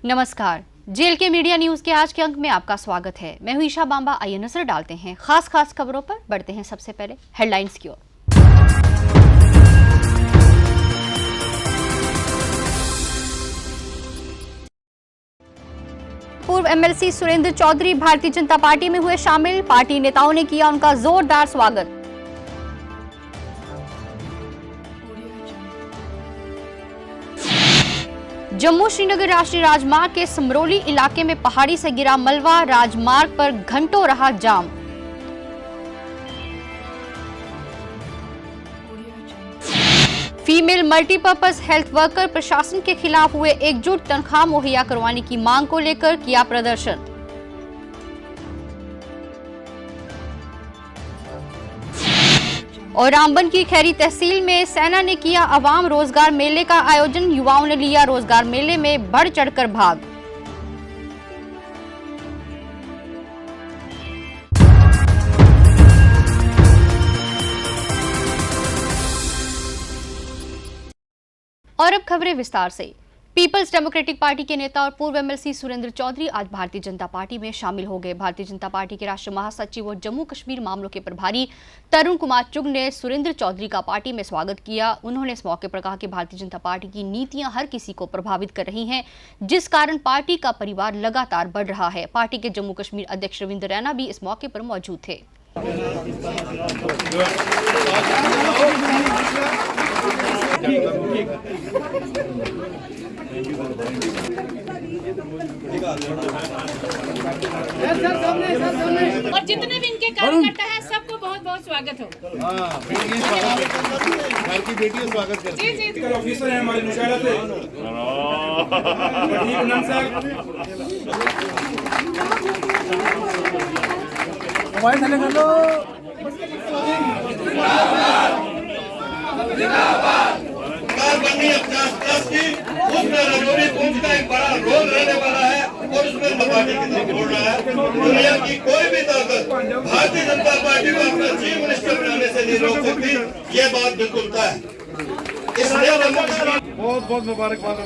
नमस्कार, JLK media news के आज के अंक में आपका स्वागत है। मैं हूं ईशा बांबा। आइए नजर डालते हैं खास खबरों पर। बढ़ते हैं सबसे पहले हेडलाइंस की ओर। पूर्व MLC सुरेंद्र चौधरी भारतीय जनता पार्टी में हुए शामिल। पार्टी नेताओं ने किया उनका जोरदार स्वागत। जम्मू श्रीनगर राष्ट्रीय राजमार्ग के समरोली इलाके में पहाड़ी से गिरा मलबा, राजमार्ग पर घंटों रहा जाम। फीमेल मल्टीपर्पज हेल्थ वर्कर प्रशासन के खिलाफ हुए एकजुट। तनख्वाह मुहैया करवाने की मांग को लेकर किया प्रदर्शन। और रामबन की खैरी तहसील में सेना ने किया आवाम रोजगार मेले का आयोजन। युवाओं ने लिया रोजगार मेले में बढ़ चढ़कर भाग। और अब खबरें विस्तार से। पीपल्स डेमोक्रेटिक पार्टी के नेता और पूर्व MLC सुरेंद्र चौधरी आज भारतीय जनता पार्टी में शामिल हो गए। भारतीय जनता पार्टी के राष्ट्रीय महासचिव और जम्मू कश्मीर मामलों के प्रभारी तरुण कुमार चुग ने सुरेंद्र चौधरी का पार्टी में स्वागत किया। उन्होंने इस मौके पर कहा कि भारतीय जनता पार्टी की नीतियां हर किसी को प्रभावित कर रही हैं, जिस कारण पार्टी का परिवार लगातार बढ़ रहा है। पार्टी के जम्मू कश्मीर अध्यक्ष रविंद्र रैना भी इस मौके पर मौजूद थे। और जितने भी इनके कार्यकर्ता हैं सबको बहुत बहुत स्वागत हो। घर की बेटी का स्वागत करते हैं। जी ऑफिसर है हमारे मुशायरा से मोबाइल चालू कर लो। उसमें रजौरी पुंज का एक बड़ा रोल रहने वाला है और उसमें पार्टी की तरफ बोल रहा है। दुनिया की कोई भी ताकत भारतीय जनता पार्टी को अपना चीफ मिनिस्टर बनाने से नहीं रोक सकती, ये बात बिल्कुल तय है। इसलिए बहुत बहुत मुबारकबाद।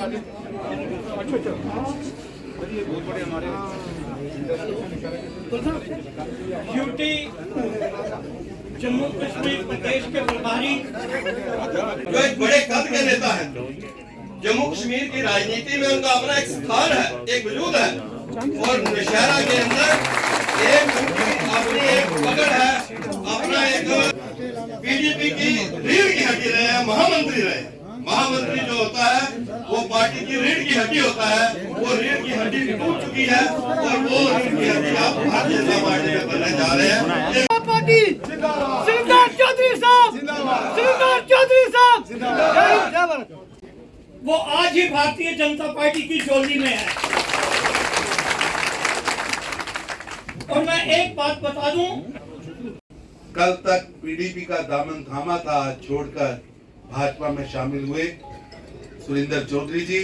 ड्यूटी जम्मू कश्मीर प्रदेश के प्रभारी जो एक बड़े कद के नेता है, जम्मू कश्मीर की राजनीति में उनका अपना एक स्थान है, एक वजूद है और नौशहरा के अंदर अपनी एक पकड़ है, अपना एक PDP की रीढ़ की हड्डी रहे हैं, महामंत्री रहे। महामंत्री जो होता है वो पार्टी की रीढ़ की हड्डी होता है। वो रीढ़ की हड्डी टूट चुकी है और वो रीढ़ की हड्डी आप भारतीय जनता पार्टी में बनने जा रहे हैं। पार्टी सुरेंद्र चौधरी साहब, सुरेंद्र चौधरी साहब, वो आज ही भारतीय जनता पार्टी की जोली में है। और मैं एक बात बता दूं, कल तक PDP का दामन थामा था, छोड़कर भाजपा में शामिल हुए सुरेंद्र चौधरी जी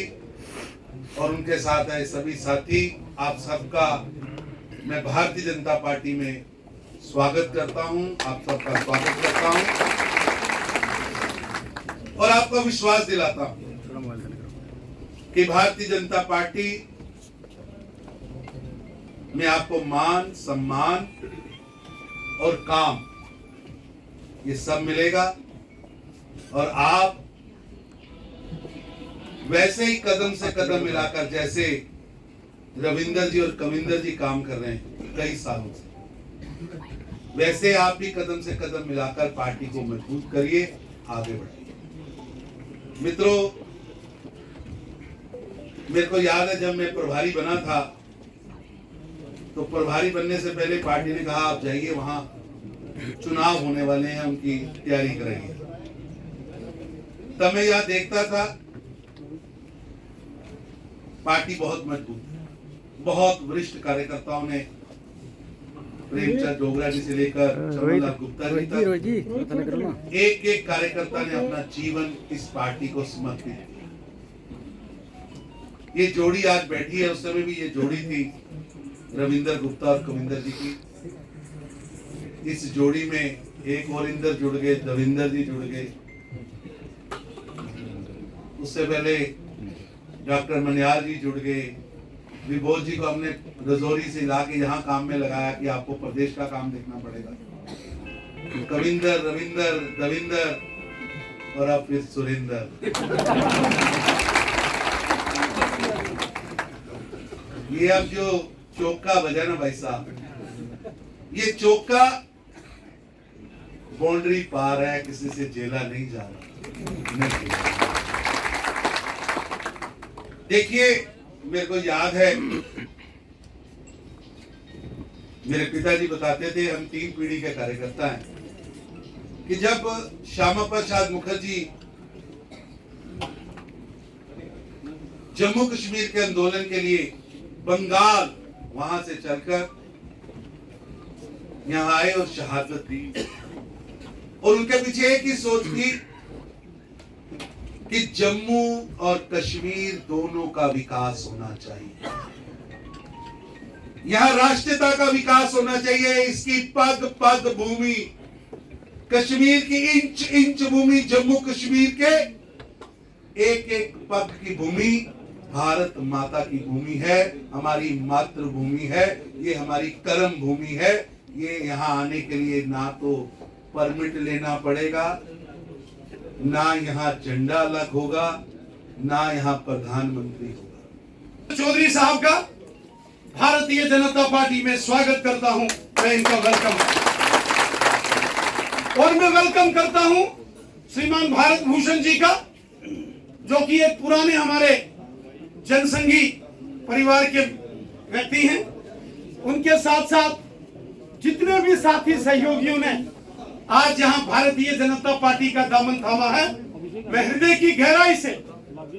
और उनके साथ आए सभी साथी, आप सबका मैं भारतीय जनता पार्टी में स्वागत करता हूं, आप सबका स्वागत करता हूं और आपको विश्वास दिलाता हूं कि भारतीय जनता पार्टी में आपको मान, सम्मान और काम ये सब मिलेगा और आप वैसे ही कदम से कदम मिलाकर जैसे रविंदर जी और कविंदर जी काम कर रहे हैं कई सालों से, वैसे आप भी कदम से कदम मिलाकर पार्टी को मजबूत करिए, आगे बढ़िए। मित्रों, मेरे को याद है जब मैं प्रभारी बना था तो प्रभारी बनने से पहले पार्टी ने कहा आप जाइए, वहां चुनाव होने वाले हैं, उनकी तैयारी कराइए। तब मैं यह देखता था पार्टी बहुत मजबूत, बहुत वरिष्ठ कार्यकर्ताओं ने, प्रेमचंद डोगरा जी से लेकर चमनलाल गुप्ता जी तक एक एक कार्यकर्ता ने अपना जीवन इस पार्टी को समर्पित किया। ये जोड़ी आज बैठी है, उस समय भी ये जोड़ी थी रविंदर गुप्ता और कविंदर जी की। इस जोड़ी में एक और इंदर जुड़ गए, दविंदर जी जुड़ गए, उससे पहले डॉक्टर मनियाल जी जुड़ गए, विभोज जी को हमने रजौरी से ला के यहाँ काम में लगाया कि आपको प्रदेश का काम देखना पड़ेगा। कविंदर, रविंदर, दविंदर और अब फिर सुरेंदर। ये अब जो चौका बजा ना भाई साहब, ये चौका बाउंड्री पार है, किसी से जेला नहीं जा रहा। देखिए, मेरे को याद है मेरे पिताजी बताते थे, हम 3 पीढ़ी के कार्यकर्ता हैं, कि जब श्यामा प्रसाद मुखर्जी जम्मू कश्मीर के आंदोलन के लिए बंगाल वहां से चलकर यहाँ आए और शहादत दी, और उनके पीछे एक ही सोच थी कि जम्मू और कश्मीर दोनों का विकास होना चाहिए, यहां राष्ट्रीयता का विकास होना चाहिए। इसकी पग पग भूमि, कश्मीर की इंच इंच भूमि, जम्मू कश्मीर के एक एक पग की भूमि भारत माता की भूमि है, हमारी मातृभूमि है, ये हमारी कर्म भूमि है। ये यहाँ आने के लिए ना तो परमिट लेना पड़ेगा, ना यहाँ झंडा अलग होगा, ना यहाँ प्रधानमंत्री होगा। चौधरी साहब का भारतीय जनता पार्टी में स्वागत करता हूं, मैं इनका वेलकम, और मैं वेलकम करता हूं श्रीमान भारत भूषण जी का, जो कि एक पुराने हमारे जनसंघी परिवार के व्यक्ति हैं। उनके साथ साथ जितने भी साथी सहयोगियों ने आज यहाँ भारतीय जनता पार्टी का दामन थामा है, मैं हृदय की गहराई से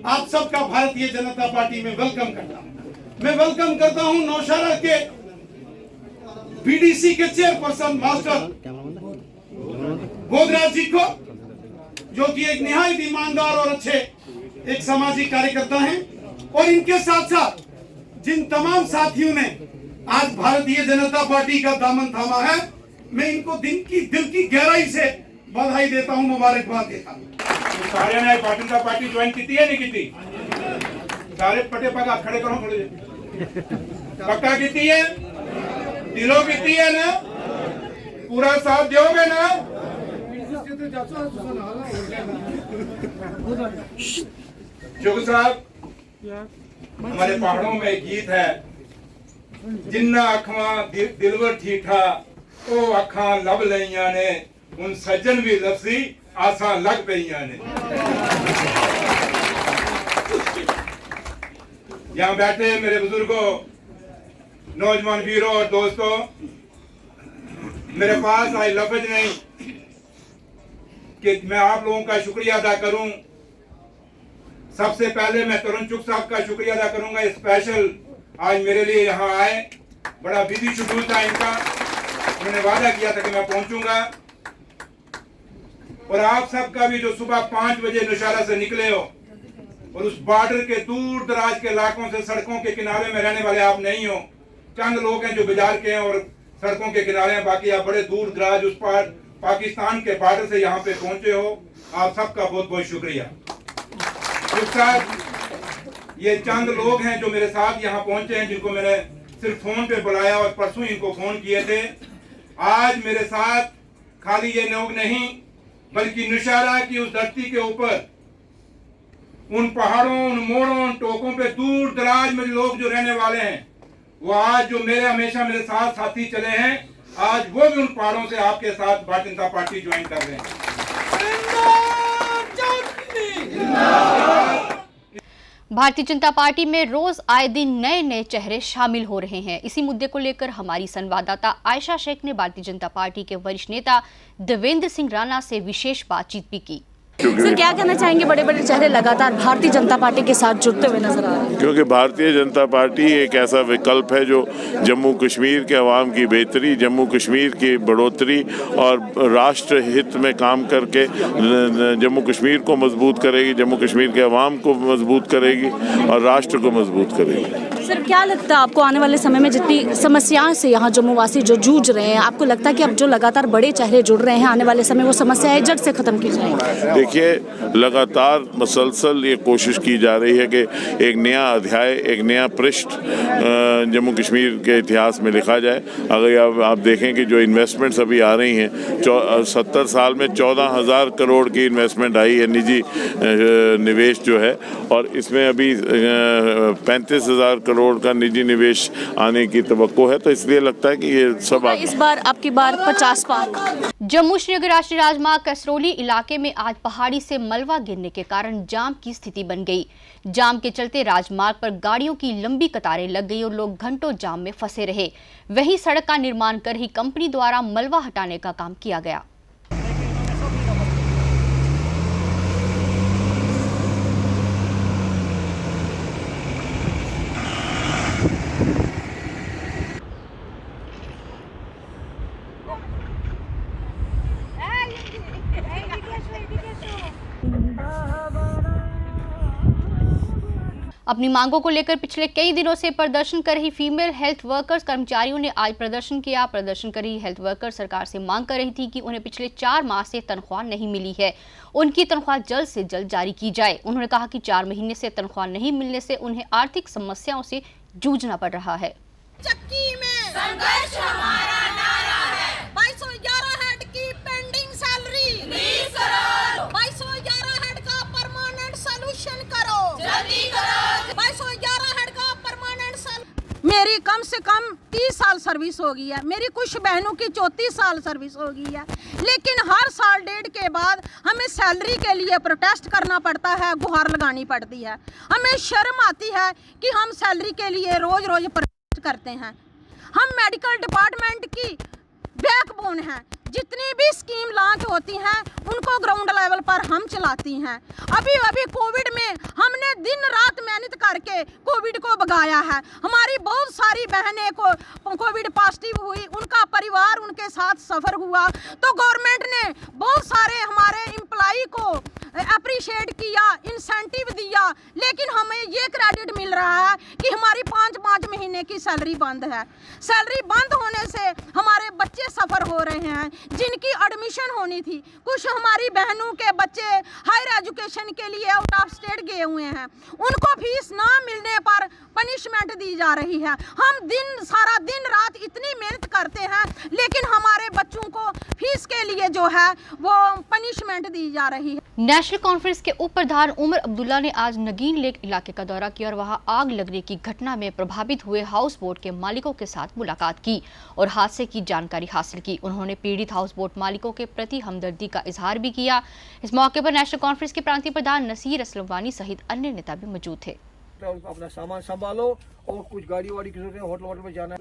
आप सबका भारतीय जनता पार्टी में वेलकम करता हूं। मैं वेलकम करता हूं नौशहरा के बीडीसी के चेयरपर्सन मास्टर गोदराज जी को, जो कि एक निहायत ईमानदार और अच्छे एक सामाजिक कार्यकर्ता हैं, और इनके साथ साथ जिन तमाम साथियों ने आज भारतीय जनता पार्टी का दामन थामा है, मैं इनको दिल की गहराई से बधाई देता हूं, मुबारकबाद देता हूं। सारे ने भारतीय पार्टी ज्वाइन की है नहीं की? सारे पटे पगा खड़े करो, खड़े पक्का की है, दिलों की है ना, पूरा साथ दोगे ना? शुक्र साहब, हमारे पहाड़ों में एक गीत है, जिन्ना अखवा दिलवर ठीठा ओ अखा लब लइया ने, उन सज्जन भी लफसी आसा लग पईया ने। यहाँ बैठे मेरे बुजुर्गों, नौजवान वीरों और दोस्तों, मेरे पास आई लफ्ज नहीं कि मैं आप लोगों का शुक्रिया अदा करूं। सबसे पहले मैं तरुण चुग साहब का शुक्रिया अदा करूंगा, स्पेशल आज मेरे लिए यहाँ आए। बड़ा बिजी शेड्यूल था इनका, उन्होंने वादा किया था कि मैं पहुंचूंगा, और आप सबका भी जो सुबह 5 बजे नौशहरा से निकले हो, और उस बॉर्डर के दूर दराज के इलाकों से सड़कों के किनारे में रहने वाले आप नहीं हो। चंद लोग हैं जो बाजार के हैं और सड़कों के किनारे हैं, बाकी आप बड़े दूर दराज उस पार पाकिस्तान के बॉर्डर से यहाँ पे पहुंचे हो। आप सबका बहुत बहुत शुक्रिया। ये चंद लोग हैं जो मेरे साथ यहाँ पहुंचे हैं, जिनको मैंने सिर्फ फोन पे बुलाया और परसों इनको फोन किए थे। आज मेरे साथ खाली ये लोग नहीं, बल्कि नौशहरा की उस धरती के ऊपर, उन पहाड़ों, उन मोड़ों, उन टोकों पे दूर दराज में लोग जो रहने वाले हैं, वो आज जो हमेशा मेरे साथ साथी चले हैं, आज वो भी उन पहाड़ों से आपके साथ भारतीय जनता पार्टी ज्वाइन कर रहे हैं। भारतीय जनता पार्टी में रोज आए दिन नए नए चेहरे शामिल हो रहे हैं। इसी मुद्दे को लेकर हमारी संवाददाता आयशा शेख ने भारतीय जनता पार्टी के वरिष्ठ नेता देवेंद्र सिंह राणा से विशेष बातचीत भी की। सर, क्या कहना चाहेंगे? बड़े बड़े चेहरे लगातार भारतीय जनता पार्टी के साथ जुड़ते हुए नजर आ रहे हैं, क्योंकि भारतीय जनता पार्टी एक ऐसा विकल्प है जो जम्मू कश्मीर के अवाम की बेहतरी, जम्मू कश्मीर की बढ़ोतरी और राष्ट्र हित में काम करके जम्मू कश्मीर को मजबूत करेगी, जम्मू कश्मीर के अवाम को मजबूत करेगी और राष्ट्र को मजबूत करेगी। सर क्या लगता है आपको आने वाले समय में जितनी समस्याएं से यहाँ जम्मू वासी जो जूझ रहे हैं, आपको लगता है कि अब जो लगातार बड़े चेहरे जुड़ रहे हैं आने वाले समय वो समस्याएं जड़ से खत्म की जाएंगी? देखिए, लगातार मसलसल ये कोशिश की जा रही है कि एक नया अध्याय, एक नया पृष्ठ जम्मू कश्मीर के इतिहास में लिखा जाए। अगर आप देखें कि जो इन्वेस्टमेंट्स अभी आ रही हैं, 70 साल में 14,000 करोड़ की इन्वेस्टमेंट आई है, निजी निवेश जो है, और इसमें अभी 35,000 करोड़ का निजी निवेश आने की तवक्को है। तो इसलिए लगता है कि ये सब इस बार आपकी बार 50 पार। जम्मू श्रीनगर राष्ट्रीय राजमार्ग कसरौली इलाके में आज पहाड़ी से मलबा गिरने के कारण जाम की स्थिति बन गई। जाम के चलते राजमार्ग पर गाड़ियों की लंबी कतारें लग गई और लोग घंटों जाम में फंसे रहे। वहीं सड़क का निर्माण कर ही कंपनी द्वारा मलबा हटाने का काम किया गया। अपनी मांगों को लेकर पिछले कई दिनों से प्रदर्शन कर रही फीमेल हेल्थ वर्कर्स कर्मचारियों ने आज प्रदर्शन किया। प्रदर्शन कर रही हेल्थ वर्कर सरकार से मांग कर रही थी कि उन्हें पिछले 4 माह से तनख्वाह नहीं मिली है, उनकी तनख्वाह जल्द से जल्द जारी की जाए। उन्होंने कहा कि 4 महीने से तनख्वाह नहीं मिलने से उन्हें आर्थिक समस्याओं से जूझना पड़ रहा है। चक्की में संघर्ष हमारा नारा है। 2211 हेड की पेंडिंग सैलरी रिलीज करो। 2211 हेड का परमानेंट सॉल्यूशन करो, जल्दी करो। 2211 हेड का परमानेंट मेरी कम से कम 30 साल सर्विस हो गई है, मेरी कुछ बहनों की 34 साल सर्विस हो गई है, लेकिन हर साल डेढ़ के बाद हमें सैलरी के लिए प्रोटेस्ट करना पड़ता है, गुहार लगानी पड़ती है। हमें शर्म आती है कि हम सैलरी के लिए रोज रोज प्रोटेस्ट करते हैं। हम मेडिकल डिपार्टमेंट की बैकबोन हैं, जितनी भी स्कीम लॉन्च होती हैं उनको ग्राउंड लेवल पर हम चलाती हैं। अभी कोविड में हमने दिन रात मेहनत करके कोविड को भगाया है। हमारी बहुत सारी बहनें को कोविड पॉजिटिव हुई, उनका परिवार उनके साथ सफ़र हुआ, तो गवर्नमेंट ने बहुत सारे हमारे एम्प्लॉई को अप्रिशिएट किया, इंसेंटिव दिया, लेकिन हमें ये क्रेडिट मिल रहा है कि हमारी 5 महीने की सैलरी बंद है। सैलरी बंद होने से हमारे बच्चे सफ़र हो रहे हैं, जिनकी एडमिशन होनी थी। कुछ हमारी बहनों के बच्चे हायर एजुकेशन के लिए आउट ऑफ स्टेट गए हुए हैं, उनको फीस ना मिलने पर पनिशमेंट दी जा रही है। हम सारा दिन रात इतनी मेहनत करते हैं, लेकिन हमारे बच्चों को फीस के लिए जो है वो पनिशमेंट दी जा रही है। नेशनल कॉन्फ्रेंस के उप प्रधान उमर अब्दुल्ला ने आज नगीन लेक इलाके का दौरा किया और वहां आग लगने की घटना में प्रभावित हुए हाउस बोट के मालिकों के साथ मुलाकात की और हादसे की जानकारी हासिल की। उन्होंने पीड़ित हाउस बोट मालिकों के प्रति हमदर्दी का इजहार भी किया। इस मौके पर नेशनल कॉन्फ्रेंस के प्रांतीय प्रधान नसीर असलम वानी सहित अन्य नेता भी मौजूद थे। अपना सामान संभालो और कुछ गाड़ी वाड़ी की जरूरत है, होटल में जाना है।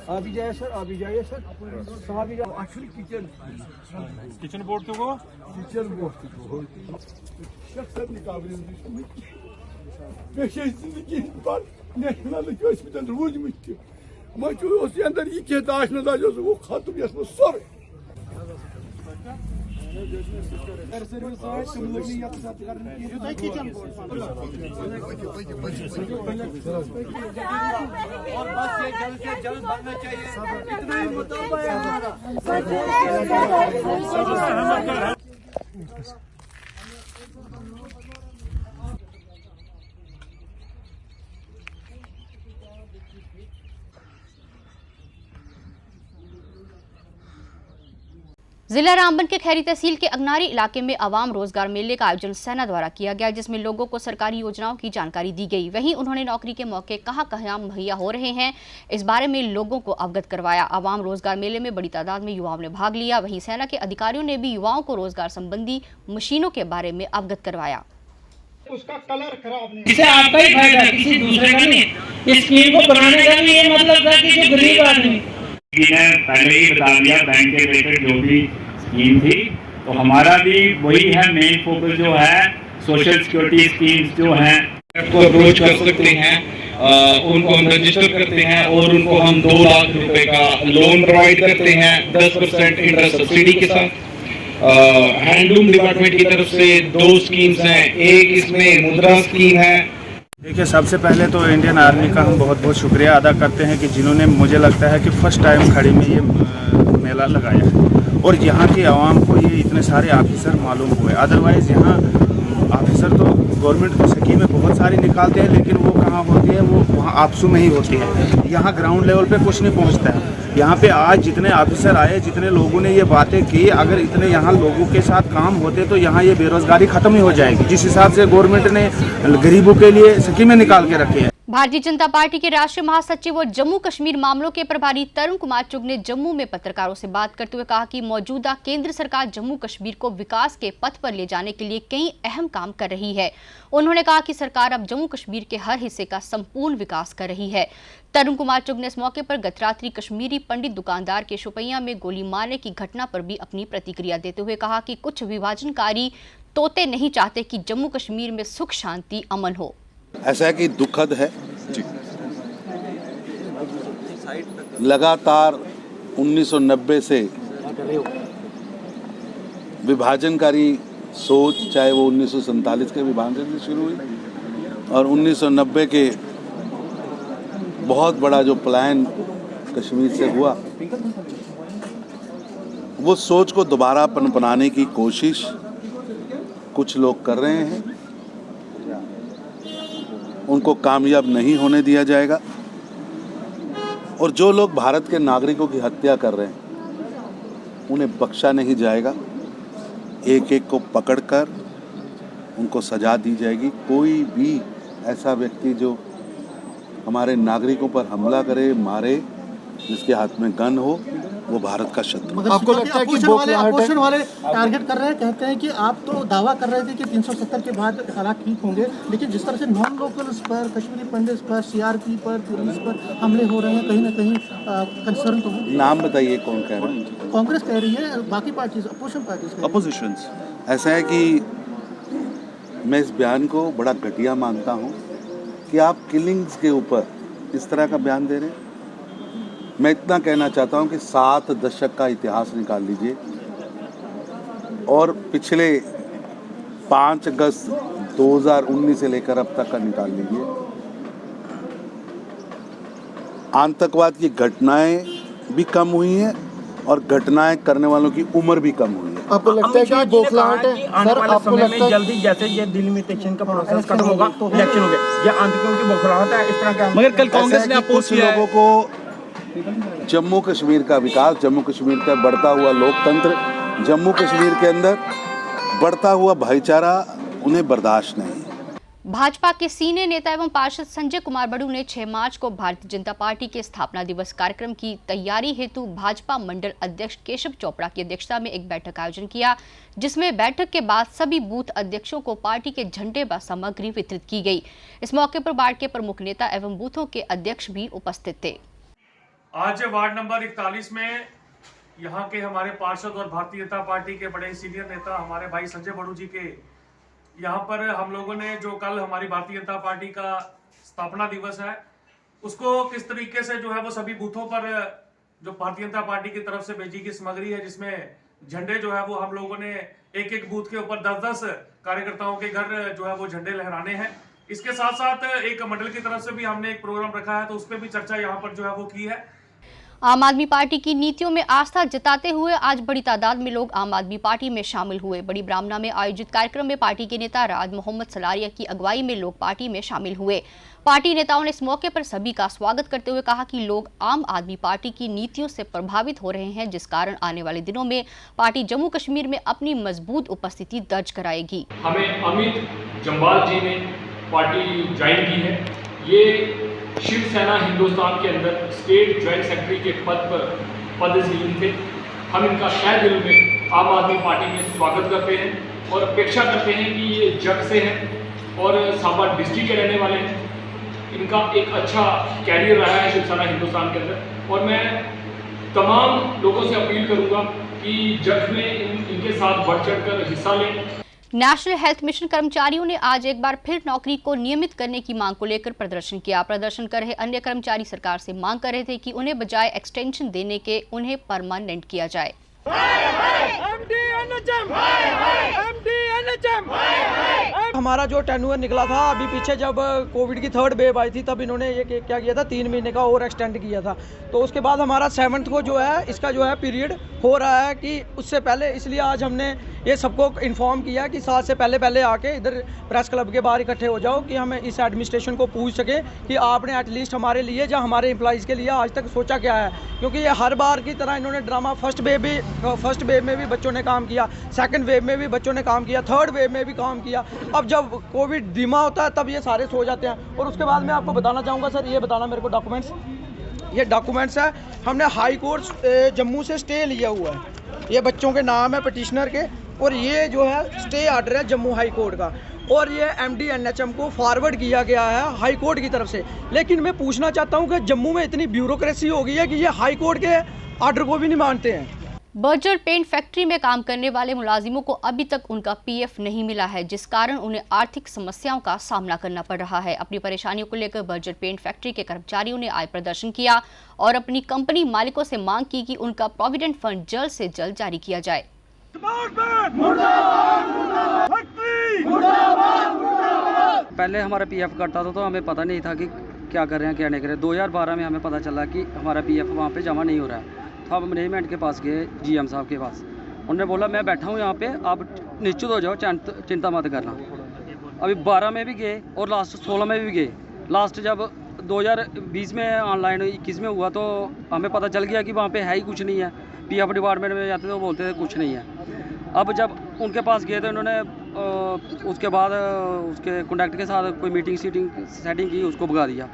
आप भी जाइए सर, आप भी जाइए सर, आप भी जाओ। एक्चुअली किचन बोर्ड तो kitchen board şahsen kabiliyeti. Beşinci var national hospital rujmuştu. Maçı o yandan iki taşına da yazıyor. O katım yazmış sor. Her servis var, kumlarını yapacaklarını yüzde kitchen board. और बस ये जल्द से जल्द बनना चाहिए। इतना ही मुताबिक है हमारा। जिला रामबन के खैरी तहसील के अगनारी इलाके में आवाम रोजगार मेले का आयोजन सेना द्वारा किया गया, जिसमें लोगों को सरकारी योजनाओं की जानकारी दी गई। वहीं उन्होंने नौकरी के मौके कहां मुहैया हो रहे हैं, इस बारे में लोगों को अवगत करवाया। आवाम रोजगार मेले में बड़ी तादाद में युवाओं ने भाग लिया। वहीं सेना के अधिकारियों ने भी युवाओं को रोजगार संबंधी मशीनों के बारे में अवगत करवाया। उसका कलर खराब नहीं, इससे आपका ही फायदा, किसी दूसरे का नहीं। इस स्कीम को बनाने का भी ये मतलब था कि जो गरीब आदमी ने पहले ही बता दिया बैंक के रिलेटेड जो भी स्कीम थी, तो हमारा भी वही है मेन फोकस जो है सोशल सिक्योरिटी स्कीम्स जो हैं को अप्रोच कर सकते हैं, उनको हम रजिस्टर करते हैं और उनको हम 2 लाख रुपए का लोन प्रोवाइड करते हैं 10% इंटरेस्ट सब्सिडी के साथ। हैंडलूम डिपार्टमेंट की तरफ से 2 स्कीम्स हैं, एक इसमें मुद्रा स्कीम है। देखिए, सबसे पहले तो इंडियन आर्मी का हम बहुत बहुत शुक्रिया अदा करते हैं कि जिन्होंने, मुझे लगता है कि फर्स्ट टाइम खड़ी में ये मेला लगाया है और यहाँ की आवाम को ये इतने सारे ऑफिसर मालूम हुए। अदरवाइज़ यहाँ ऑफिसर तो गवर्नमेंट तो स्कीमें बहुत सारी निकालते हैं, लेकिन वो कहाँ होती है, वो वहाँ आपसू में ही होती है। यहाँ ग्राउंड लेवल पे कुछ नहीं पहुँचता है। यहाँ पे आज जितने ऑफिसर आए, जितने लोगों ने ये बातें की, अगर इतने यहाँ लोगों के साथ काम होते तो यहाँ ये बेरोजगारी खत्म ही हो जाएगी। जिस हिसाब से गवर्नमेंट ने गरीबों के लिए स्कीमें निकाल के रखी है। भारतीय जनता पार्टी के राष्ट्रीय महासचिव और जम्मू कश्मीर मामलों के प्रभारी तरुण कुमार चुग ने जम्मू में पत्रकारों से बात करते हुए कहा कि मौजूदा केंद्र सरकार जम्मू कश्मीर को विकास के पथ पर ले जाने के लिए कई अहम काम कर रही है। उन्होंने कहा कि सरकार अब जम्मू कश्मीर के हर हिस्से का संपूर्ण विकास कर रही है। तरुण कुमार चुग ने इस मौके पर गत रात्रि कश्मीरी पंडित दुकानदार के शोपियां में गोली मारने की घटना पर भी अपनी प्रतिक्रिया देते हुए कहा कि कुछ विभाजनकारी तोते नहीं चाहते कि जम्मू कश्मीर में सुख शांति अमन हो। ऐसा है कि दुखद है, लगातार 1990 से विभाजनकारी सोच, चाहे वो 1947 के विभाजन से शुरू हुई और 1990 के बहुत बड़ा जो पलायन कश्मीर से हुआ, वो सोच को दोबारा पनपनाने की कोशिश कुछ लोग कर रहे हैं। उनको कामयाब नहीं होने दिया जाएगा और जो लोग भारत के नागरिकों की हत्या कर रहे हैं उन्हें बख्शा नहीं जाएगा। एक एक को पकड़कर उनको सजा दी जाएगी। कोई भी ऐसा व्यक्ति जो हमारे नागरिकों पर हमला करे, मारे, जिसके हाथ में गन हो, वो भारत का शत्रु। आपको लगता है कि अपोजिशन वाले टारगेट कर रहे हैं? कहते हैं कि आप तो दावा कर रहे थे कि 370 के बाद हालात ठीक होंगे, लेकिन जिस तरह से नॉन लोकल्स पर, कश्मीरी पंडित्स पर, सीआरपी पर, पुलिस पर हमले हो रहे हैं, कहीं ना कहीं कंसर्न तो हो। नाम बताइए कौन कह रहा है? कांग्रेस कह रही है, बाकी पार्टीज, अपोजिशन। ऐसा है कि मैं इस बयान को बड़ा घटिया मानता हूँ कि आप किलिंग्स के ऊपर इस तरह का बयान दे रहे हैं। मैं इतना कहना चाहता हूं कि 7 दशक का इतिहास निकाल लीजिए और पिछले 5 अगस्त 2019 से लेकर अब तक का निकाल लीजिए। आतंकवाद की घटनाएं भी कम हुई हैं और घटनाएं करने वालों की उम्र भी कम हुई है। आपको लगता है कि बौखलाहट है? सर, आपको लगता है जल्दी जैसे ये डिलिमिटेशन का प्रोसेस खत्म होगा, इलेक्शन हो गया, ये आतंकियों की बौखलाहट है, इस तरह का। मगर कल कांग्रेस ने अपोज किया है। लोगों को जम्मू कश्मीर का विकास, जम्मू कश्मीर का बढ़ता हुआ लोकतंत्र, जम्मू कश्मीर के अंदर बढ़ता हुआ भाईचारा उन्हें बर्दाश्त नहीं। भाजपा के सीनियर नेता एवं पार्षद संजय कुमार बड़ू ने 6 मार्च को भारतीय जनता पार्टी के स्थापना दिवस कार्यक्रम की तैयारी हेतु भाजपा मंडल अध्यक्ष केशव चोपड़ा की अध्यक्षता में एक बैठक का आयोजन किया, जिसमें बैठक के बाद सभी बूथ अध्यक्षों को पार्टी के झंडे व सामग्री वितरित की गई। इस मौके पर वार्ड के प्रमुख नेता एवं बूथों के अध्यक्ष भी उपस्थित थे। आज वार्ड नंबर 41 में यहाँ के हमारे पार्षद और भारतीय जनता पार्टी के बड़े सीनियर नेता हमारे भाई संजय बड़ू जी के यहाँ पर हम लोगों ने, जो कल हमारी भारतीय जनता पार्टी का स्थापना दिवस है, उसको किस तरीके से जो है वो सभी बूथों पर जो भारतीय जनता पार्टी की तरफ से भेजी गई सामग्री है, जिसमें झंडे जो है वो हम लोगों ने एक बूथ के ऊपर 10-10 कार्यकर्ताओं के घर जो है वो झंडे लहराने हैं। इसके साथ साथ एक मंडल की तरफ से भी हमने एक प्रोग्राम रखा है, तो उस पर भी चर्चा यहाँ पर जो है वो की है। आम आदमी पार्टी की नीतियों में आस्था जताते हुए आज बड़ी तादाद में लोग आम आदमी पार्टी में शामिल हुए। बड़ी ब्राह्मणा में आयोजित कार्यक्रम में पार्टी के नेता राज मोहम्मद सलारिया की अगुवाई में लोग पार्टी में शामिल हुए। पार्टी नेताओं ने इस मौके पर सभी का स्वागत करते हुए कहा कि लोग आम आदमी पार्टी की नीतियों से प्रभावित हो रहे हैं, जिस कारण आने वाले दिनों में पार्टी जम्मू कश्मीर में अपनी मजबूत उपस्थिति दर्ज कराएगी। हमें अमित जम्बाल जी ने पार्टी ज्वाइन की है। ये शिवसेना हिंदुस्तान के अंदर स्टेट ज्वाइंट सेक्रेटरी के पदसीन थे। हम इनका तहे दिल में आम आदमी पार्टी में स्वागत करते हैं और अपेक्षा करते हैं कि ये जग से हैं और सांबा डिस्ट्रिक्ट के रहने वाले हैं। इनका एक अच्छा कैरियर रहा है शिवसेना हिंदुस्तान के अंदर और मैं तमाम लोगों से अपील करूंगा कि जश्न में इनके साथ बढ़ चढ़कर हिस्सा लें। नेशनल हेल्थ मिशन कर्मचारियों ने आज एक बार फिर नौकरी को नियमित करने की मांग को लेकर प्रदर्शन किया। प्रदर्शन कर रहे अन्य कर्मचारी सरकार से मांग कर रहे थे कि उन्हें बजाय एक्सटेंशन देने के उन्हें परमानेंट किया जाए। हमारा जो टर्नओवर निकला था अभी पीछे जब कोविड की 3rd वेव आई थी तब इन्होंने ये क्या किया था 3 महीने का और एक्सटेंड किया था। तो उसके बाद हमारा 7th को जो है इसका जो है पीरियड हो रहा है कि उससे पहले, इसलिए आज हमने ये सबको इन्फॉर्म किया कि 7 से पहले आके इधर प्रेस क्लब के बाहर इकट्ठे हो जाओ कि हम इस एडमिनिस्ट्रेशन को पूछ सकें कि आपने एटलीस्ट हमारे लिए या हमारे एम्प्लॉइज़ के लिए आज तक सोचा क्या है। क्योंकि ये हर बार की तरह इन्होंने ड्रामा फर्स्ट वेव में भी बच्चों ने काम किया, 2nd वेव में भी बच्चों ने काम किया, 3rd वेव में भी काम किया। अब जब कोविड धीमा होता है तब ये सारे सो जाते हैं। और उसके बाद मैं आपको बताना चाहूँगा सर, ये बताना मेरे को डॉक्यूमेंट्स, ये डॉक्यूमेंट्स है, हमने हाई कोर्ट जम्मू से स्टे लिया हुआ है, ये बच्चों के नाम है पिटिशनर के, और ये जो है स्टे आर्डर है जम्मू हाई कोर्ट का, और ये MD NHM को फॉरवर्ड किया गया है हाई कोर्ट की तरफ से। लेकिन मैं पूछना चाहता हूँ कि जम्मू में इतनी ब्यूरोक्रेसी हो गई है कि ये हाई कोर्ट के आर्डर को भी नहीं मानते हैं। बर्जर पेंट फैक्ट्री में काम करने वाले मुलाजिमों को अभी तक उनका PF नहीं मिला है, जिस कारण उन्हें आर्थिक समस्याओं का सामना करना पड़ रहा है। अपनी परेशानियों को लेकर बर्जर पेंट फैक्ट्री के कर्मचारियों ने आज प्रदर्शन किया और अपनी कंपनी मालिकों से मांग की कि उनका प्रोविडेंट फंड जल्द से जल्द जारी किया जाए। पहले हमारा PF कटता था तो हमें पता नहीं था कि क्या कर रहे हैं क्या नहीं कर रहे हैं। 2012 में हमें पता चला कि हमारा PF वहाँ पे जमा नहीं हो रहा है। तो हम मैनेजमेंट के पास गए, GM साहब के पास। उन्होंने बोला मैं बैठा हूँ यहाँ पे, आप निश्चित हो जाओ, चिंता मत करना। अभी 12 में भी गए और लास्ट 16 में भी गए। लास्ट जब 2020 में ऑनलाइन 21 में हुआ तो हमें पता चल गया कि वहाँ पे है ही कुछ नहीं है। PF डिपार्टमेंट में जाते तो बोलते थे कुछ नहीं है। अब जब उनके पास गए तो उन्होंने उसके बाद उसके कॉन्टैक्ट के साथ कोई मीटिंग सेटिंग की, उसको भगा दिया।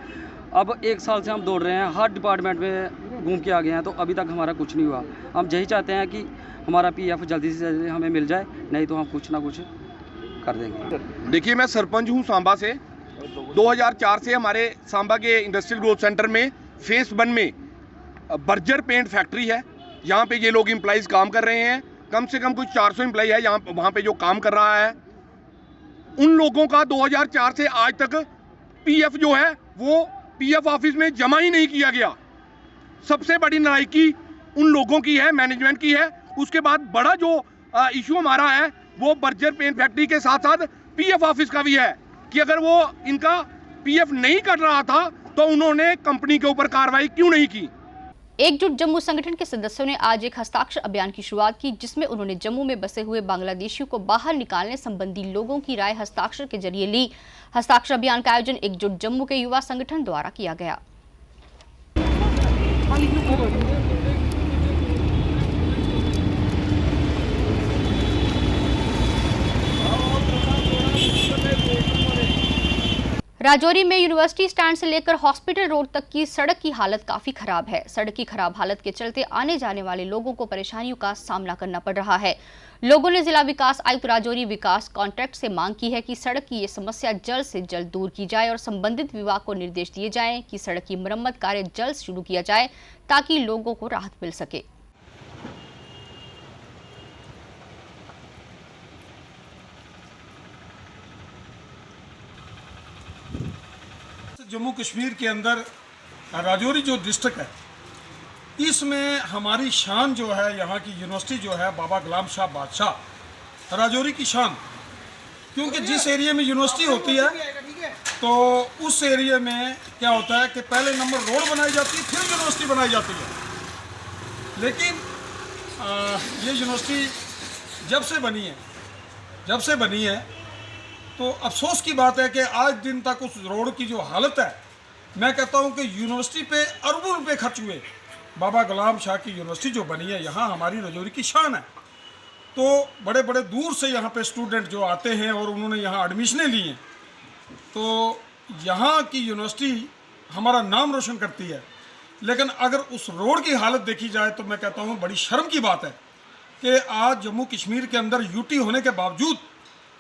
अब 1 साल से हम दौड़ रहे हैं, हर डिपार्टमेंट में घूम के आ गए हैं, तो अभी तक हमारा कुछ नहीं हुआ। हम यही चाहते हैं कि हमारा PF जल्दी से जल्दी हमें मिल जाए, नहीं तो हम कुछ ना कुछ कर देंगे। देखिए, मैं सरपंच हूँ सांबा से। 2004 से हमारे सांबा के इंडस्ट्रियल ग्रोथ सेंटर में फेस 1 में बर्जर पेंट फैक्ट्री है। यहाँ पे ये लोग एम्प्लॉइज़ काम कर रहे हैं। कम से कम कुछ 400 एम्प्लॉई है यहाँ वहाँ पे जो काम कर रहा है। उन लोगों का 2004 से आज तक PF जो है वो PF ऑफिस में जमा ही नहीं किया गया। सबसे बड़ी नालायकी उन लोगों की है, मैनेजमेंट की है। उसके बाद बड़ा जो इशू हमारा है वो बर्जर पेंट फैक्ट्री के साथ साथ PF ऑफिस का भी है कि अगर वो इनका PF नहीं कर रहा था तो उन्होंने कंपनी के ऊपर कार्रवाई क्यों नहीं की। एकजुट जम्मू संगठन के सदस्यों ने आज एक हस्ताक्षर अभियान की शुरुआत की, जिसमें उन्होंने जम्मू में बसे हुए बांग्लादेशियों को बाहर निकालने संबंधी लोगों की राय हस्ताक्षर के जरिए ली। हस्ताक्षर अभियान का आयोजन एकजुट जम्मू के युवा संगठन द्वारा किया गया। राजौरी में यूनिवर्सिटी स्टैंड से लेकर हॉस्पिटल रोड तक की सड़क की हालत काफी खराब है। सड़क की खराब हालत के चलते आने जाने वाले लोगों को परेशानियों का सामना करना पड़ रहा है। लोगों ने जिला विकास आयुक्त राजौरी विकास कॉन्ट्रैक्ट से मांग की है कि सड़क की ये समस्या जल्द से जल्द दूर की जाए और संबंधित विभाग को निर्देश दिए जाएं कि सड़क की मरम्मत कार्य जल्द शुरू किया जाए ताकि लोगों को राहत मिल सके। जम्मू कश्मीर के अंदर राजौरी जो डिस्ट्रिक्ट है, इसमें हमारी शान जो है, यहाँ की यूनिवर्सिटी जो है बाबा गुलाम शाह बादशाह, राजौरी की शान। क्योंकि जिस एरिया में यूनिवर्सिटी होती है तो उस एरिया में क्या होता है कि पहले नंबर रोड बनाई जाती है, फिर यूनिवर्सिटी बनाई जाती है। लेकिन ये यूनिवर्सिटी जब से बनी है तो अफसोस की बात है कि आज दिन तक उस रोड की जो हालत है, मैं कहता हूं कि यूनिवर्सिटी पे अरबों रुपए खर्च हुए। बाबा गुलाम शाह की यूनिवर्सिटी जो बनी है, यहाँ हमारी राजौरी की शान है। तो बड़े बड़े दूर से यहाँ पे स्टूडेंट जो आते हैं और उन्होंने यहाँ एडमिशनें ली हैं, तो यहाँ की यूनिवर्सिटी हमारा नाम रोशन करती है। लेकिन अगर उस रोड की हालत देखी जाए तो मैं कहता हूँ बड़ी शर्म की बात है कि आज जम्मू कश्मीर के अंदर यूटी होने के बावजूद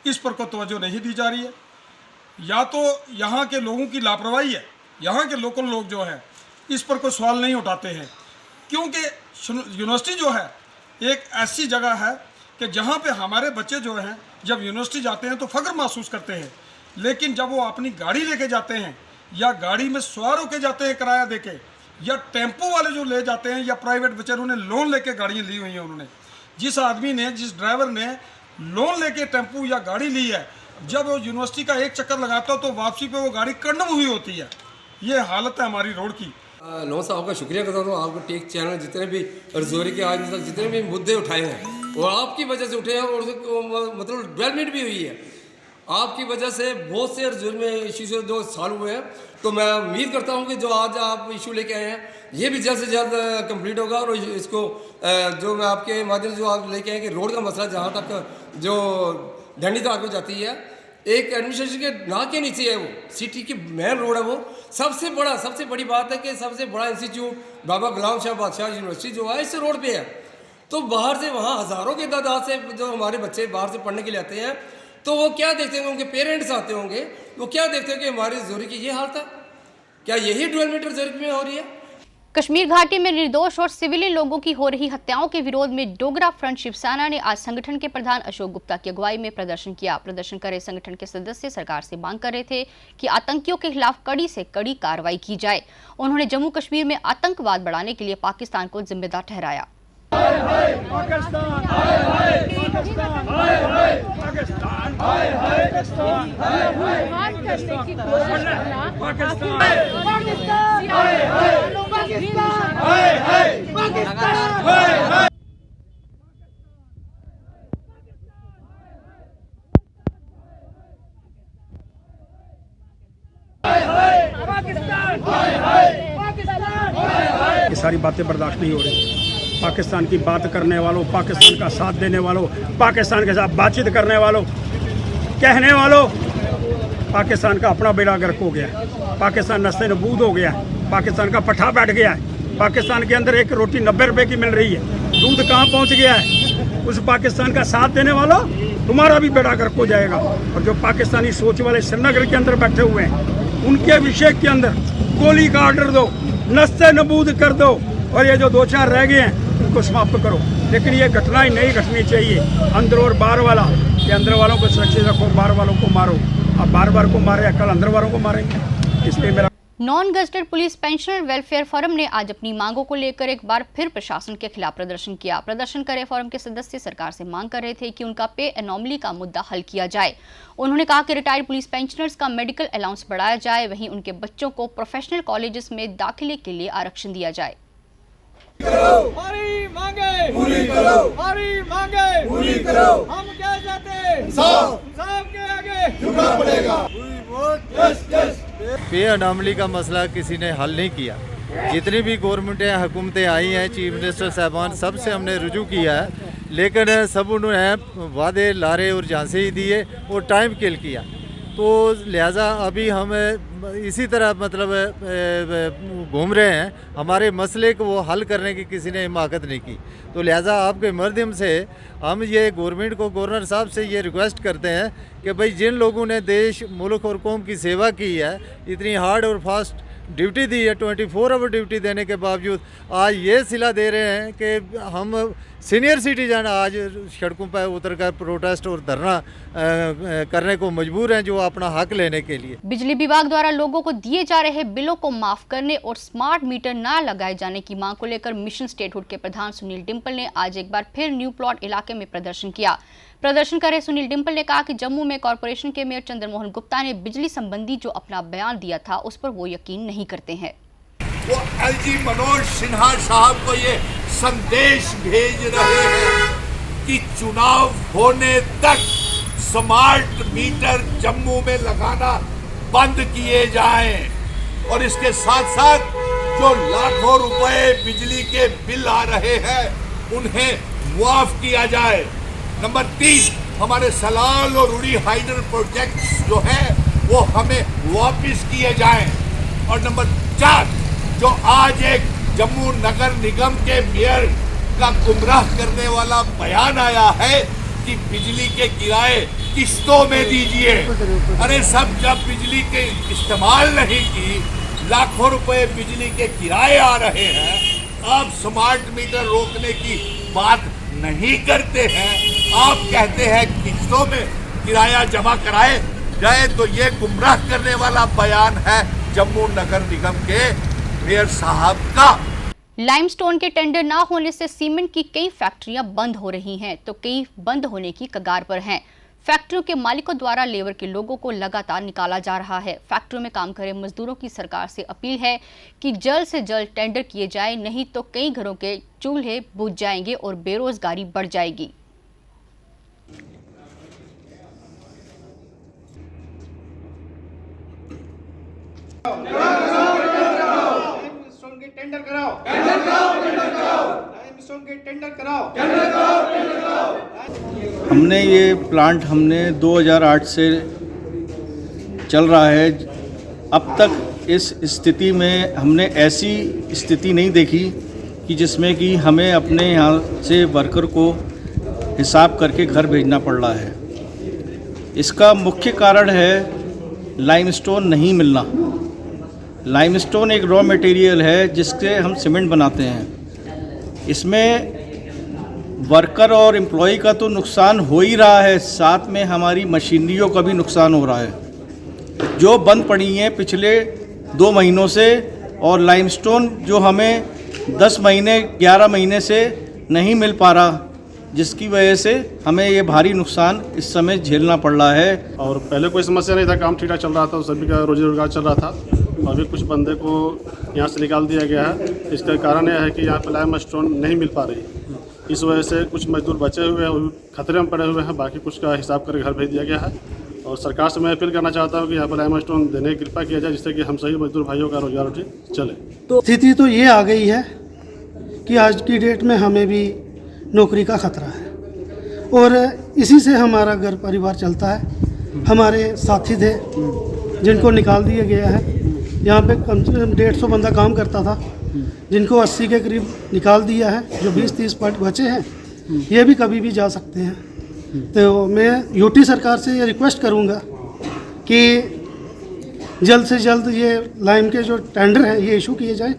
इस पर कोई तवज्जो नहीं दी जा रही है। या तो यहाँ के लोगों की लापरवाही है, यहाँ के लोकल लोग जो हैं इस पर कोई सवाल नहीं उठाते हैं। क्योंकि यूनिवर्सिटी जो है एक ऐसी जगह है कि जहाँ पे हमारे बच्चे जो हैं जब यूनिवर्सिटी जाते हैं तो फ़ख्र महसूस करते हैं, लेकिन जब वो अपनी गाड़ी लेके जाते हैं या गाड़ी में सवार होके जाते हैं किराया देके, या टेम्पो वाले जो ले जाते हैं, या प्राइवेट बेचारे उन्हें लोन लेके गाड़ियाँ ली हुई हैं, उन्होंने जिस आदमी ने जिस ड्राइवर ने लोन लेके टेम्पो या गाड़ी ली है, जब वो यूनिवर्सिटी का एक चक्कर लगाता हो तो वापसी पे वो गाड़ी कंडम हुई होती है। ये हालत है हमारी रोड की। नौ साहब का शुक्रिया करता हूँ, आपको टेक चैनल जितने भी रजौरी के आज तक जितने भी मुद्दे उठाए हैं और आपकी वजह से उठे हैं और मतलब डेवलपमेंट भी हुई है आपकी वजह से। बहुत से रजौरी में इश्यूज जो सॉल्व हुए हैं, तो मैं उम्मीद करता हूँ कि जो आज आप इशू लेके आए हैं ये भी जल्द से जल्द कंप्लीट होगा। और इसको जो मैं आपके माध्यम से जो आप लेके आए कि रोड का मसला जहाँ तक जो ढंडी तक में जाती है, एक एडमिनिस्ट्रेशन के ना के नीचे है, वो सिटी की मेन रोड है। वो सबसे बड़ी बात है कि सबसे बड़ा इंस्टीट्यूट बाबा गुलाम शाह बादशाह यूनिवर्सिटी जो है इस रोड पे है। तो बाहर से वहाँ हज़ारों की तादाद से जो हमारे बच्चे बाहर से पढ़ने के लिए आते हैं, तो वो क्या देखते होंगे, उनके पेरेंट्स आते होंगे, वो क्या देखते हैं कि हमारी रजौरी की ये हालत है। क्या यही डेवलपमेंट रजौरी में हो रही है? कश्मीर घाटी में निर्दोष और सिविलियन लोगों की हो रही हत्याओं के विरोध में डोगरा फ्रंट शिवसेना ने आज संगठन के प्रधान अशोक गुप्ता की अगुवाई में प्रदर्शन किया। प्रदर्शन करे संगठन के सदस्य सरकार से मांग कर रहे थे कि आतंकियों के खिलाफ कड़ी से कड़ी कार्रवाई की जाए। उन्होंने जम्मू कश्मीर में आतंकवाद बढ़ाने के लिए पाकिस्तान को जिम्मेदार ठहराया। ये सारी बातें बर्दाश्त नहीं हो रही। पाकिस्तान की बात करने वालों, पाकिस्तान का साथ देने वालों, पाकिस्तान के साथ बातचीत करने वालों, कहने वालों, पाकिस्तान का अपना बेड़ा गर्क हो गया, पाकिस्तान नस्ते नबूद हो गया, पाकिस्तान का पट्ठा बैठ गया है। पाकिस्तान के अंदर एक रोटी 90 रुपए की मिल रही है, दूध कहाँ पहुँच गया है। उस पाकिस्तान का साथ देने वालों, तुम्हारा भी बेड़ा गर्क हो जाएगा। और जो पाकिस्तानी सोच वाले श्रीनगर के अंदर बैठे हुए हैं, उनके अभिषेक के अंदर गोली का ऑर्डर दो, नस्ते नबूद कर दो, और ये जो 2-4 रह गए हैं उनको समाप्त करो। लेकिन ये घटना ही नहीं घटनी चाहिए। अंदर और बाहर वाला, ये अंदर वालों को सुरक्षित रखो, बाहर वालों को मारो। अब बार को मारे, कल अंदर वालों को मारेंगे। इसलिए मेरा non gazetted police pensioner welfare forum ने आज अपनी मांगों को लेकर एक बार फिर प्रशासन के खिलाफ प्रदर्शन किया। प्रदर्शन करे फोरम के सदस्य सरकार से मांग कर रहे थे कि उनका पे एनॉमली का मुद्दा हल किया जाए। उन्होंने कहा कि रिटायर्ड पुलिस पेंशनर्स का मेडिकल अलाउंस बढ़ाया जाए, वहीं उनके बच्चों को प्रोफेशनल कॉलेजेस में दाखिले के लिए आरक्षण दिया जाए। हमारी मांगे पूरी करो, हमारी मांगे पूरी करो। हम क्या चाहते हैं? साहब के आगे झुकना पड़ेगा। पे अनामली का मसला किसी ने हल नहीं किया। जितनी भी गवर्नमेंटें हुकूमतें आई हैं, चीफ मिनिस्टर साहबान, सबसे हमने रुजू किया है, लेकिन सब उन्होंने वादे लारे और झांसे ही दिए और टाइम किल किया। तो लिहाजा अभी हम इसी तरह मतलब घूम रहे हैं। हमारे मसले को वो हल करने की किसी ने हिमाकत नहीं की। तो लिहाजा आपके माध्यम से हम ये गवर्नमेंट को, गवर्नर साहब से ये रिक्वेस्ट करते हैं कि भाई जिन लोगों ने देश, मुल्क और कौम की सेवा की है, इतनी हार्ड और फास्ट ड्यूटी दी है, 24 आवर ड्यूटी देने के बावजूद आज ये सिला दे रहे हैं कि हम सीनियर सिटीजन आज सड़कों पर उतरकर प्रोटेस्ट और धरना करने को मजबूर हैं, जो अपना हक लेने के लिए। बिजली विभाग द्वारा लोगों को दिए जा रहे बिलों को माफ करने और स्मार्ट मीटर न लगाए जाने की मांग को लेकर मिशन स्टेटहुड के प्रधान सुनील डिम्पल ने आज एक बार फिर न्यू प्लॉट इलाके में प्रदर्शन किया। प्रदर्शन करे सुनील डिम्पल ने कहा कि जम्मू में कॉरपोरेशन के मेयर चंद्रमोहन गुप्ता ने बिजली संबंधी जो अपना बयान दिया था उस पर वो यकीन नहीं करते हैं। वो एलजी मनोज सिन्हा साहब को ये संदेश भेज रहे हैं कि चुनाव होने तक स्मार्ट मीटर जम्मू में लगाना बंद किए जाएं और इसके साथ साथ जो लाखों रुपए बिजली के बिल आ रहे हैं उन्हें मुआफ किया जाए। नंबर 3, हमारे सलाल और उड़ी हाइडल प्रोजेक्ट्स जो है वो हमें वापस किए जाएं। और नंबर 4, जो आज एक जम्मू नगर निगम के मेयर का गुमराह करने वाला बयान आया है कि बिजली के किराए किस्तों में दीजिए। अरे सब जब बिजली के इस्तेमाल नहीं की, लाखों रुपए बिजली के किराए आ रहे हैं, आप स्मार्ट मीटर रोकने की बात नहीं करते हैं। आप कहते हैं किस्तों में किराया जमा कराए जाए, तो ये गुमराह करने वाला बयान है जम्मू नगर निगम के मेयर साहब का। लाइमस्टोन के टेंडर ना होने से सीमेंट की कई फैक्ट्रियां बंद हो रही हैं तो कई बंद होने की कगार पर हैं। फैक्ट्रियों के मालिकों द्वारा लेबर के लोगों को लगातार निकाला जा रहा है। फैक्ट्रियों में काम करे मजदूरों की सरकार से अपील है कि जल्द से जल्द टेंडर किए जाए, नहीं तो कई घरों के चूल्हे बुझ जाएंगे और बेरोजगारी बढ़ जाएगी। टेंडर कराओ, टेंडर कराओ। हमने ये प्लांट 2008 से चल रहा है। अब तक इस स्थिति में हमने ऐसी स्थिति नहीं देखी कि जिसमें कि हमें अपने यहाँ से वर्कर को हिसाब करके घर भेजना पड़ रहा है। इसका मुख्य कारण है लाइमस्टोन नहीं मिलना। लाइमस्टोन एक रॉ मटेरियल है जिससे हम सीमेंट बनाते हैं। इसमें वर्कर और एम्प्लॉय का तो नुकसान हो ही रहा है, साथ में हमारी मशीनरियों का भी नुकसान हो रहा है जो बंद पड़ी हैं पिछले 2 महीनों से। और लाइमस्टोन जो हमें 10 महीने 11 महीने से नहीं मिल पा रहा, जिसकी वजह से हमें ये भारी नुकसान इस समय झेलना पड़ रहा है। और पहले कोई समस्या नहीं था, काम ठीक ठाक चल रहा था, सभी का रोजी रोजगार चल रहा था। और अभी कुछ बंदे को यहाँ से निकाल दिया गया है। इसका कारण यह है कि यहाँ पर लाइमस्टोन नहीं मिल पा रही। इस वजह से कुछ मजदूर बचे हुए हैं, खतरे में पड़े हुए हैं। बाकी कुछ का हिसाब करके घर भेज दिया गया है। और सरकार से मैं अपील करना चाहता हूँ कि यहाँ पर लाइमस्टोन देने की कृपा किया जाए, जिससे कि हम सही मजदूर भाइयों का रोजगार रोटी चले। तो स्थिति तो ये आ गई है कि आज की डेट में हमें भी नौकरी का खतरा है और इसी से हमारा घर परिवार चलता है। हमारे साथी थे जिनको निकाल दिया गया है। यहाँ पे कम से कम 150 बंदा काम करता था, जिनको 80 के करीब निकाल दिया है। जो 20-30 बचे हैं ये भी कभी भी जा सकते हैं। तो मैं यूटी सरकार से ये रिक्वेस्ट करूँगा कि जल्द से जल्द ये लाइम के जो टेंडर हैं ये इशू किए जाए।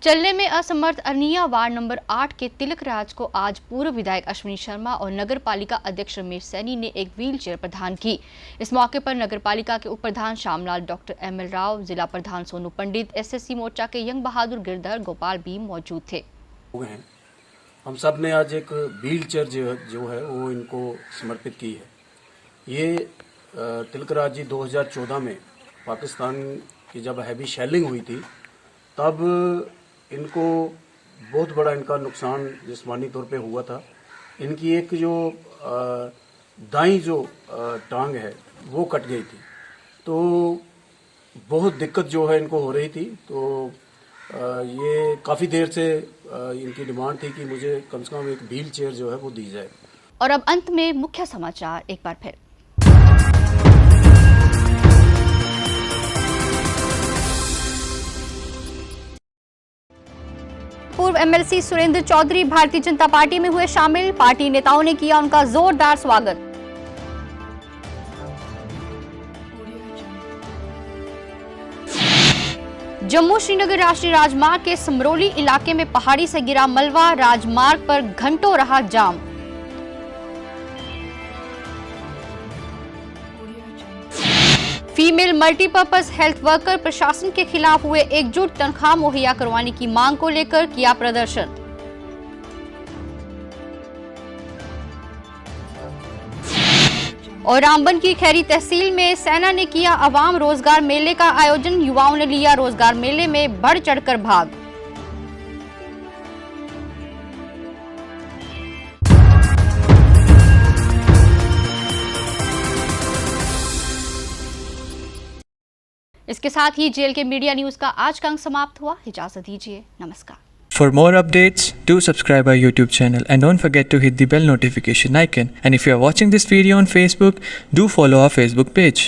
चलने में असमर्थ अरनिया वार्ड नंबर 8 के तिलक राज को आज पूर्व विधायक अश्विनी शर्मा और नगर पालिका अध्यक्ष रमेश सैनी ने एक व्हील चेयर प्रदान की। इस मौके पर नगर पालिका के उप प्रधान श्यामलाल, डॉक्टर ML राव, जिला प्रधान सोनू पंडित, SSC मोर्चा के यंग बहादुर गिरधर गोपाल भी मौजूद थे। हम सब ने आज एक व्हील चेयर जो है वो इनको समर्पित की है। ये तिलक राज जी 2014 में पाकिस्तान की जब हैवी शेलिंग हुई थी तब इनको बहुत बड़ा इनका नुकसान जिस्मानी तौर पे हुआ था। इनकी एक जो दाईं जो टांग है वो कट गई थी, तो बहुत दिक्कत जो है इनको हो रही थी। तो ये काफ़ी देर से इनकी डिमांड थी कि मुझे कम से कम एक व्हील चेयर जो है वो दी जाए। और अब अंत में मुख्य समाचार एक बार फिर। पूर्व MLC सुरेंद्र चौधरी भारतीय जनता पार्टी में हुए शामिल। पार्टी नेताओं ने किया उनका जोरदार स्वागत। जम्मू श्रीनगर राष्ट्रीय राजमार्ग के समरोली इलाके में पहाड़ी से गिरा मलबा, राजमार्ग पर घंटों रहा जाम। फीमेल मल्टीपर्पज हेल्थ वर्कर प्रशासन के खिलाफ हुए एकजुट, तनख्वाह मुहैया करवाने की मांग को लेकर किया प्रदर्शन। और रामबन की खैरी तहसील में सेना ने किया आवाम रोजगार मेले का आयोजन। युवाओं ने लिया रोजगार मेले में बढ़ चढ़कर भाग। इसके साथ ही जेल के मीडिया न्यूज का आज का अंक समाप्त हुआ। इजाजत दीजिए, नमस्कार। For more updates, do subscribe our YouTube channel and don't forget to hit the bell notification icon. And if you are watching this video on Facebook, do follow our Facebook page.